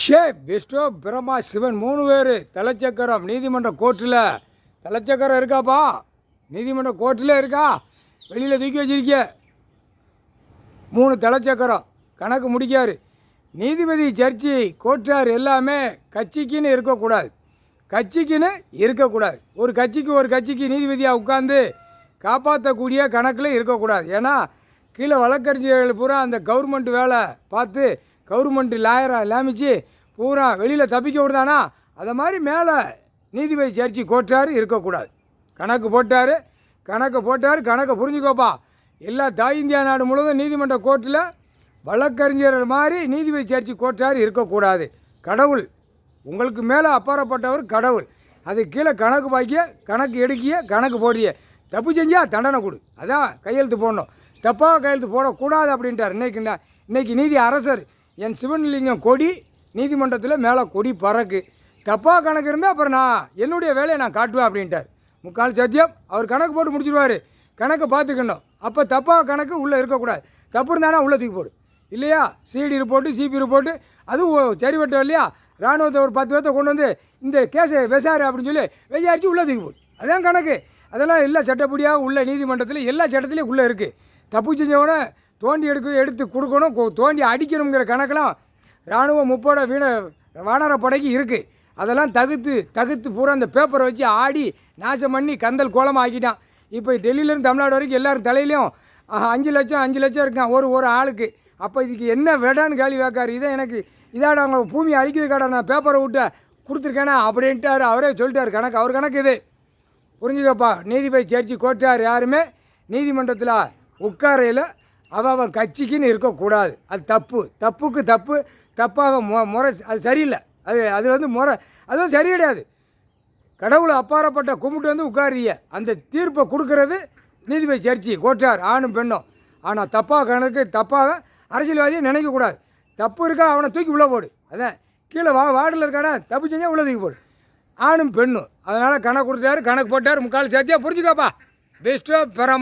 ஷே விஷ்ணு பிரம்மா சிவன் 3 பேர் தலைச்சக்கரம் நீதிமன்ற கோர்ட்டில் தலைச்சக்கரம் இருக்காப்பா. நீதிமன்ற கோர்ட்டில் இருக்கா, வெளியில் தூக்கி வச்சிருக்க 3 தலைச்சக்கரம் கணக்கு முடிக்காரு. நீதிபதி ஜட்ஜி கோர்ட்டார் எல்லாமே கட்சிக்குன்னு இருக்கக்கூடாது, கட்சிக்குன்னு இருக்கக்கூடாது. ஒரு கட்சிக்கு நீதிபதியாக உட்காந்து காப்பாற்றக்கூடிய கணக்கில் இருக்கக்கூடாது. ஏன்னா கீழே வழக்கறிஞர்கள் பூரா அந்த கவர்மெண்ட் வேலை பார்த்து கவர்மெண்ட்டு லாயராக லாமிச்சு பூரா வெளியில் தப்பிக்க விடுதானா, அதை மாதிரி மேலே நீதிபதி ஜட்ஜி கோர்ட்டார் இருக்கக்கூடாது. கணக்கு போட்டார், கணக்கை புரிஞ்சுக்கோப்பா. எல்லா தாய் இந்தியா நாடு முழுவதும் நீதிமன்ற கோர்ட்டில் வழக்கறிஞர்கள் மாதிரி நீதிபதி ஜட்ஜி கோர்ட்டார் இருக்கக்கூடாது. கடவுள் உங்களுக்கு மேலே அப்பாற்பட்டவர் கடவுள். அது கீழே கணக்கு பாய்க்கிய, கணக்கு எடுக்கிய, கணக்கு போடிய. தப்பு செஞ்சால் தண்டனை கொடு, அதான் கையெழுத்து போடணும். தப்பாக கையெழுத்து போடக்கூடாது அப்படின்ட்டார். இன்றைக்கி நீதி அரசர் என் சிவன்லிங்கம் கொடி நீதிமன்றத்தில் மேலே கொடி பறக்கு. தப்பாக கணக்கு இருந்தால் அப்புறம் நான் என்னுடைய வேலையை நான் காட்டுவேன் அப்படின்ட்டார். முக்கால் சத்தியம். அவர் கணக்கு போட்டு முடிச்சிடுவார். கணக்கை பார்த்துக்கணும். அப்போ தப்பாக கணக்கு உள்ளே இருக்கக்கூடாது. தப்பு இருந்தானா உள்ளே தூக்கி போடு, இல்லையா சிடி ரிப்போர்ட்டு சிபி ரிப்போர்ட்டு அதுவும் சரி வட்டம் இல்லையா. இராணுவத்தை ஒரு 10 பேர்த்த கொண்டு வந்து இந்த கேஸை விசாரி அப்படின்னு சொல்லி விசாரித்து உள்ளே தூக்கி போடு, அதான் கணக்கு. அதெல்லாம் எல்லா சட்டப்படியாக உள்ள நீதிமன்றத்தில் எல்லா சட்டத்துலேயும் உள்ளே இருக்குது. தப்பு செஞ்சவன தோண்டி எடுத்து கொடுக்கணும், தோண்டி அடிக்கணுங்கிற கணக்கெல்லாம் இராணுவம் முப்போட வானரப்படைக்கு இருக்குது. அதெல்லாம் தகுத்து பூரா அந்த பேப்பரை வச்சு ஆடி நாசம் பண்ணி கந்தல் கோலமாக ஆக்கிட்டான். இப்போ டெல்லியிலேருந்து தமிழ்நாடு வரைக்கும் எல்லோரும் தலையிலையும் 5 லட்சம் இருக்கான் ஒரு ஆளுக்கு. அப்போ இதுக்கு என்ன வேடான்னு கேள்வி வைக்காரு. இதை எனக்கு இதாட அவங்க பூமி அழிக்கிறதுக்காட நான் பேப்பரை விட்டு கொடுத்துருக்கேனா அப்படின்ட்டார். அவரே சொல்லிட்டார் கணக்கு. அவர் கணக்கு இது புரிஞ்சுக்கப்பா. நீதிபதி ஜட்ஜி கோர்ட்டார் யாருமே நீதிமன்றத்தில் உட்காரையில் அவன் கட்சிக்குன்னு இருக்கக்கூடாது. அது தப்புக்கு தப்பாக முறை, அது சரியில்லை. அது வந்து முறை, அதுவும் சரி கிடையாது. கடவுளை அப்பாற்பட்ட கும்பிட்டு வந்து உட்காரிய அந்த தீர்ப்பை கொடுக்கறது நீதிபதி ஜட்ஜி கோர்ட்டார் ஆணும் பெண்ணும். ஆனால் தப்பாக அரசியல்வாதியை நினைக்கக்கூடாது. தப்பு இருக்கா அவனை தூக்கி உள்ளே போடு, அதான் கீழே வார்டில் இருக்கானா தப்பு செஞ்சால் உள்ளே தூக்கி போடு, ஆணும் பெண்ணும். அதனால் கணக்கு கொடுத்தாரு, கணக்கு போட்டார். முக்கால் சத்தியாக புரிஞ்சுக்காப்பா. பெஸ்ட்டாக பெறாம